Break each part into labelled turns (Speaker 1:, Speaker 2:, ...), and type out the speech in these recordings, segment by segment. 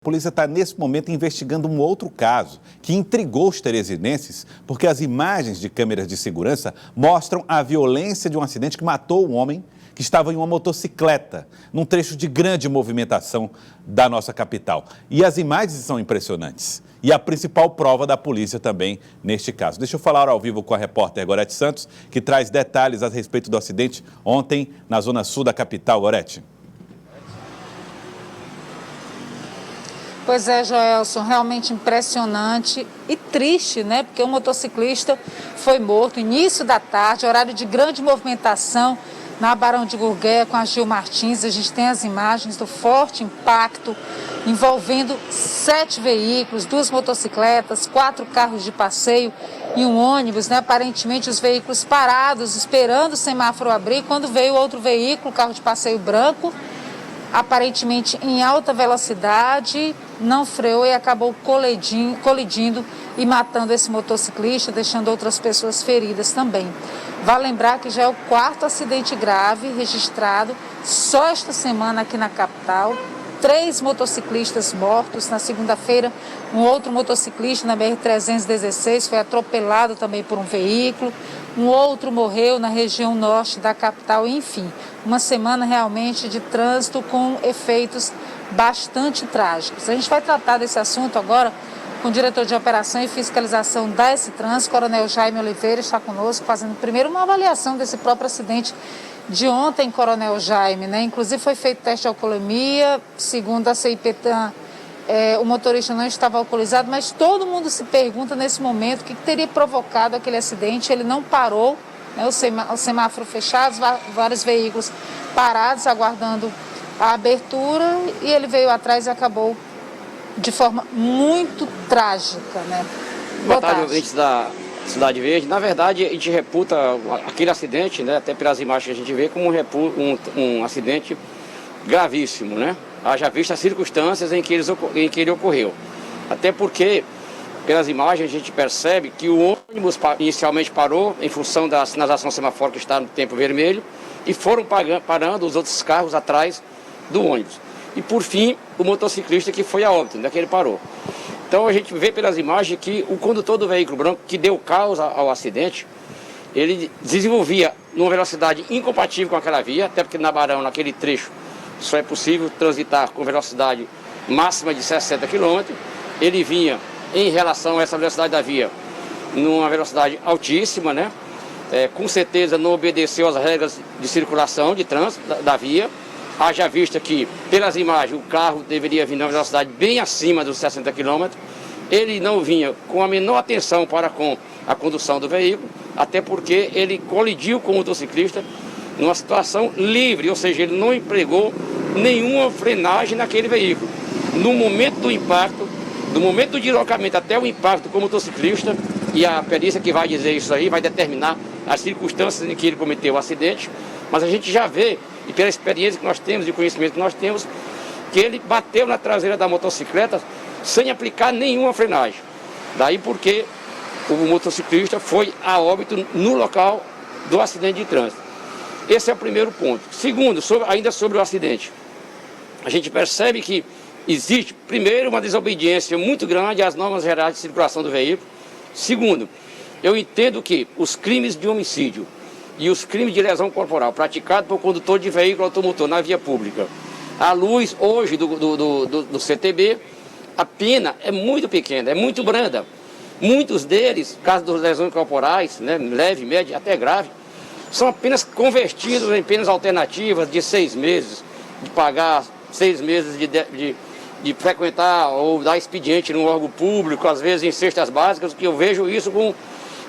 Speaker 1: A polícia está, nesse momento, investigando um outro caso que intrigou os teresinenses, porque as imagens de câmeras de segurança mostram a violência de um acidente que matou um homem que estava em uma motocicleta, num trecho de grande movimentação da nossa capital. E as imagens são impressionantes. E a principal prova da polícia também neste caso. Deixa eu falar ao vivo com a repórter Gorete Santos, que traz detalhes a respeito do acidente ontem na zona sul da capital. Gorete.
Speaker 2: Pois é, Joelson, realmente impressionante e triste, né? Porque o motociclista foi morto início da tarde, horário de grande movimentação na Barão de Gurgueia com a Gil Martins. A gente tem as imagens do forte impacto envolvendo 7 veículos, 2 motocicletas, 4 carros de passeio e um ônibus, né? Aparentemente os veículos parados, esperando o semáforo abrir, quando veio outro veículo, carro de passeio branco, aparentemente em alta velocidade, não freou e acabou colidindo e matando esse motociclista, deixando outras pessoas feridas também. Vale lembrar que já é o 4º acidente grave registrado só esta semana aqui na capital. 3 motociclistas mortos. Na segunda-feira, um outro motociclista na BR-316 foi atropelado também por um veículo. Um outro morreu na região norte da capital. Enfim, uma semana realmente de trânsito com efeitos bastante trágicos. A gente vai tratar desse assunto agora com o diretor de operação e fiscalização da S-Trans, Coronel Jaime Oliveira, está conosco, fazendo primeiro uma avaliação desse próprio acidente de ontem, Coronel Jaime, né? Inclusive foi feito teste de alcoolemia, segundo a CIPETAM, o motorista não estava alcoolizado, mas todo mundo se pergunta nesse momento o que teria provocado aquele acidente. Ele não parou, né? O semáforo fechado, vários veículos parados, aguardando a abertura, e ele veio atrás e acabou de forma muito trágica, né?
Speaker 3: Boa tarde, ouvintes da Cidade Verde. Na verdade, a gente reputa aquele acidente, né, até pelas imagens que a gente vê, como um acidente gravíssimo, né? Haja vista as circunstâncias em que ele ocorreu. Até porque, pelas imagens, a gente percebe que o ônibus inicialmente parou em função da sinalização semafórica que está no tempo vermelho, e foram parando os outros carros atrás do ônibus. E por fim, o motociclista que foi a óbito, onde é que ele parou. Então a gente vê pelas imagens que o condutor do veículo branco que deu causa ao acidente, ele desenvolvia numa velocidade incompatível com aquela via, até porque na Barão, naquele trecho, só é possível transitar com velocidade máxima de 60 km. Ele vinha, em relação a essa velocidade da via, numa velocidade altíssima, né? Com certeza não obedeceu às regras de circulação, de trânsito da via. Haja vista que, pelas imagens, o carro deveria vir numa velocidade bem acima dos 60 km. Ele não vinha com a menor atenção para com a condução do veículo, até porque ele colidiu com o motociclista numa situação livre, ou seja, ele não empregou nenhuma frenagem naquele veículo. No momento do impacto, do momento do deslocamento até o impacto com o motociclista, e a perícia que vai dizer isso aí vai determinar as circunstâncias em que ele cometeu o acidente, mas a gente já vê, e pela experiência que nós temos e conhecimento que nós temos, que ele bateu na traseira da motocicleta sem aplicar nenhuma frenagem. Daí porque o motociclista foi a óbito no local do acidente de trânsito. Esse é o primeiro ponto. Segundo, ainda sobre o acidente, a gente percebe que existe, primeiro, uma desobediência muito grande às normas gerais de circulação do veículo. Segundo, eu entendo que os crimes de homicídio e os crimes de lesão corporal praticados por condutor de veículo automotor na via pública, à luz hoje do CTB, a pena é muito pequena, é muito branda. Muitos deles, caso das lesões corporais, né, leve, média, até grave, são apenas convertidos em penas alternativas de 6 meses, de pagar 6 meses de frequentar ou dar expediente num órgão público, às vezes em cestas básicas, que eu vejo isso com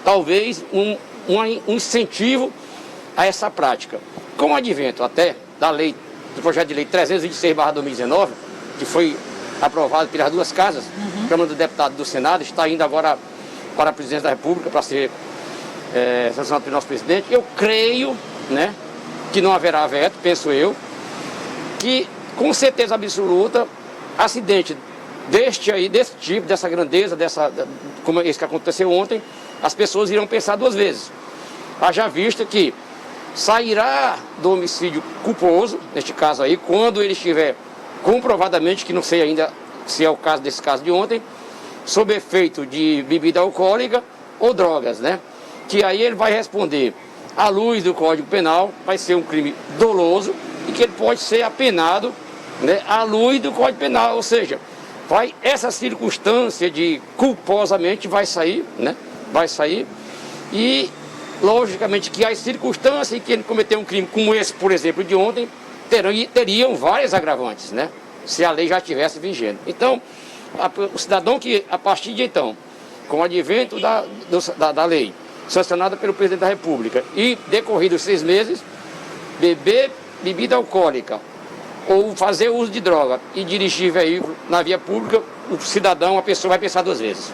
Speaker 3: talvez um incentivo a essa prática. Com o advento até do projeto de lei 326/2019, que foi aprovado pelas 2 casas, Câmara do Deputado e do Senado, está indo agora para a Presidência da República para ser sancionado pelo nosso presidente. Eu creio, né, que não haverá veto, penso eu, que com certeza absoluta, acidente desse tipo, dessa grandeza, como esse que aconteceu ontem, as pessoas irão pensar 2 vezes. Haja vista que sairá do homicídio culposo, neste caso aí, quando ele estiver comprovadamente, que não sei ainda se é o caso desse caso de ontem, sob efeito de bebida alcoólica ou drogas, né? Que aí ele vai responder à luz do Código Penal, vai ser um crime doloso e que ele pode ser apenado, né, à luz do Código Penal, ou seja, essa circunstância de culposamente vai sair, né? Vai sair e, logicamente, que as circunstâncias em que ele cometeu um crime como esse, por exemplo, de ontem, teriam várias agravantes, né? Se a lei já estivesse vigente. Então, o cidadão que, a partir de então, com o advento da lei, sancionada pelo presidente da República, e decorridos 6 meses, beber bebida alcoólica ou fazer uso de droga e dirigir veículo na via pública, o cidadão, a pessoa vai pensar 2 vezes.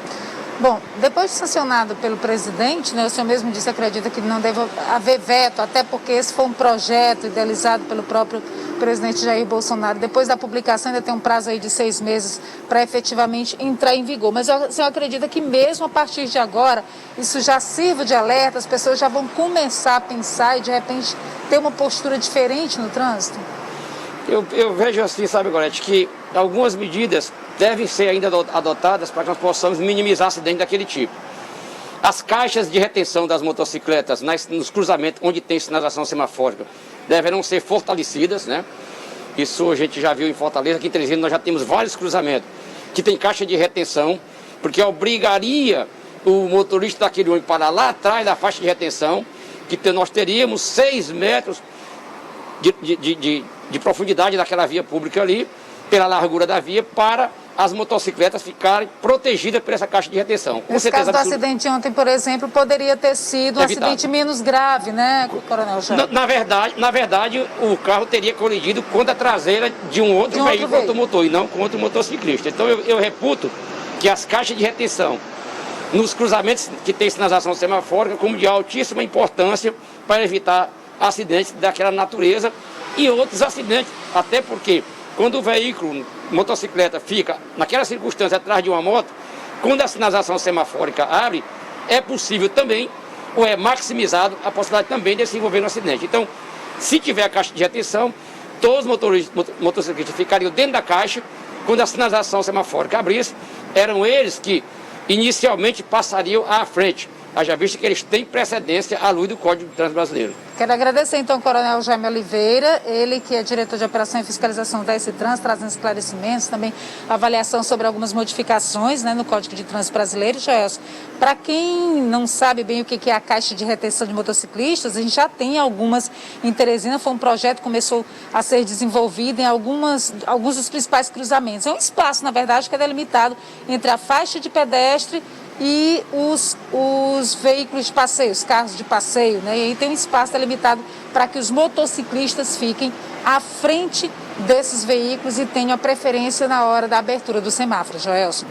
Speaker 2: Bom, depois de sancionado pelo presidente, né, o senhor mesmo disse, acredita que não deve haver veto, até porque esse foi um projeto idealizado pelo próprio presidente Jair Bolsonaro. Depois da publicação ainda tem um prazo aí de 6 meses para efetivamente entrar em vigor. Mas o senhor acredita que mesmo a partir de agora, isso já sirva de alerta, as pessoas já vão começar a pensar e de repente ter uma postura diferente no trânsito?
Speaker 3: Eu vejo assim, sabe, Gorete, que algumas medidas devem ser ainda adotadas para que nós possamos minimizar acidentes daquele tipo. As caixas de retenção das motocicletas nos cruzamentos onde tem sinalização semafórica deverão ser fortalecidas, né? Isso a gente já viu em Fortaleza, aqui em Teresina nós já temos vários cruzamentos que tem caixa de retenção, porque obrigaria o motorista daquele ônibus para lá atrás da faixa de retenção, que nós teríamos 6 metros de profundidade daquela via pública ali, pela largura da via, para as motocicletas ficarem protegidas por essa caixa de retenção.
Speaker 2: Nesse caso do acidente ontem, por exemplo, poderia ter sido um acidente menos grave, né, Coronel Jaime?
Speaker 3: Na verdade, o carro teria colidido contra a traseira de um outro veículo automotor e não contra o motociclista. Então eu reputo que as caixas de retenção nos cruzamentos que tem sinalização semafórica como de altíssima importância para evitar acidentes daquela natureza e outros acidentes, até porque quando o veículo, motocicleta, fica naquela circunstância atrás de uma moto, quando a sinalização semafórica abre, é possível também, ou é maximizado a possibilidade também de se envolver no acidente. Então, se tiver a caixa de retenção, todos os motociclistas ficariam dentro da caixa, quando a sinalização semafórica abrisse, eram eles que inicialmente passariam à frente, haja visto que eles têm precedência à luz do Código de Trânsito Brasileiro.
Speaker 2: Quero agradecer então ao Coronel Jaime Oliveira, ele que é diretor de Operação e Fiscalização da S-Trans, trazendo esclarecimentos, também avaliação sobre algumas modificações, né, no Código de Trânsito Brasileiro. Joelson, para quem não sabe bem o que é a caixa de retenção de motociclistas, a gente já tem algumas em Teresina, foi um projeto que começou a ser desenvolvido em alguns dos principais cruzamentos. É um espaço, na verdade, que é delimitado entre a faixa de pedestre e os veículos de passeio, os carros de passeio, né? E aí tem um espaço delimitado para que os motociclistas fiquem à frente desses veículos e tenham a preferência na hora da abertura do semáforo. Joelson.